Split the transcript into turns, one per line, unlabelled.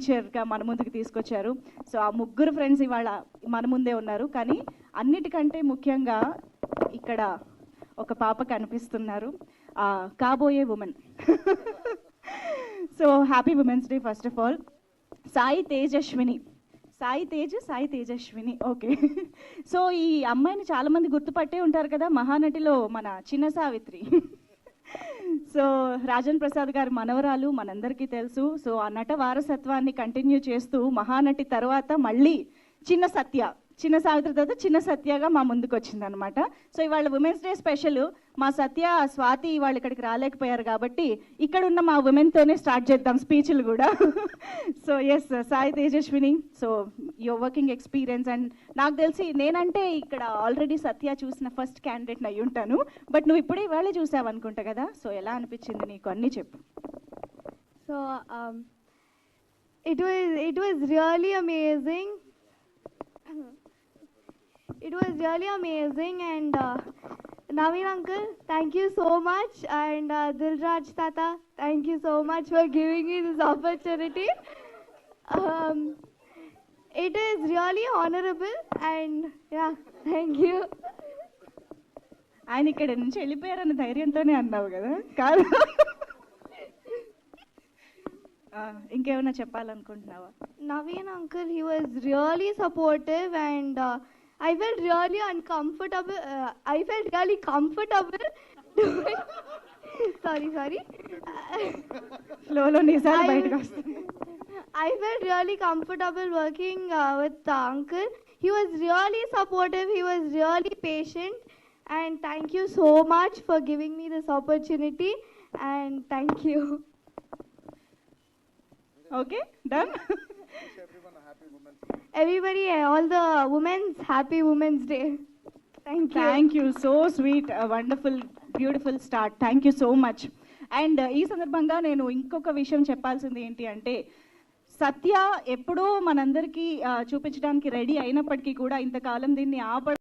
టీచర్గా మన ముందుకు తీసుకొచ్చారు. సో ఆ ముగ్గురు ఫ్రెండ్స్ ఇవాళ మన ముందే ఉన్నారు. కానీ అన్నిటికంటే ముఖ్యంగా ఇక్కడ ఒక పాప కనిపిస్తున్నారు, కాబోయే women. So happy women's day first of all. Sai Tejaswini okay. So ఈ అమ్మాయిని చాలామంది గుర్తుపట్టే ఉంటారు కదా, మహానటిలో మన చిన్న సావిత్రి. సో రాజన్ ప్రసాద్ గారి మనవరాలు మనందరికీ తెలుసు. సో ఆ నట వారసత్వాన్ని కంటిన్యూ చేస్తూ మహానటి తర్వాత మళ్ళీ చిన్న సావిత్రి తర్వాత చిన్న సత్యగా మా ముందుకు వచ్చిందనమాట. సో ఇవాళ ఉమెన్స్ డే స్పెషల్. మా సత్య స్వాతి వాళ్ళు ఇక్కడికి రాలేకపోయారు కాబట్టి ఇక్కడ ఉన్న మా ఉమెన్తోనే స్టార్ట్ చేద్దాం స్పీచ్లు కూడా. So S Sai Tejaswini, so your working experience. And నాకు తెలిసి నేనంటే ఇక్కడ ఆల్రెడీ సత్య చూసిన ఫస్ట్ క్యాండిడేట్ని అయ్యి ఉంటాను, బట్ నువ్వు ఇప్పుడే ఇవాళే చూసావు అనుకుంటా కదా. సో ఎలా అనిపించింది నీకు, అన్నీ చెప్పు.
So it was really amazing. It was really amazing, and Naveen uncle, thank you so much, and Dilraj tata, thank you so much for giving me this opportunity. It is really honorable, and yeah, thank you.
ఆయన ఇక్కడ నుంచి వెళ్ళిపోయారన్న ధైర్యంతోనే అన్నావు కదా, కాదు? ఇంకేమైనా చెప్పాలనుకుంటున్నావా?
Naveen uncle, he was really supportive, and I felt really uncomfortable. I felt really comfortable doing. sorry.
ఫ్లోలో నిజాలు బయటకు వస్తాయి.
I felt really comfortable working with the uncle. He was really supportive. He was really patient, and thank you so much for giving me this opportunity. And thank you.
Okay, done.
Everybody, all the women's happy Women's Day.
Thank you. So sweet, wonderful, beautiful start. Thank you so much. And ఈ సందర్భంగా నేను ఇంకొక విషయం చెప్పాల్సింది ఏంటి అంటే, సత్య ఎప్పుడో మనందరికీ చూపించడానికి రెడీ అయినప్పటికీ కూడా ఇంతకాలం దీన్ని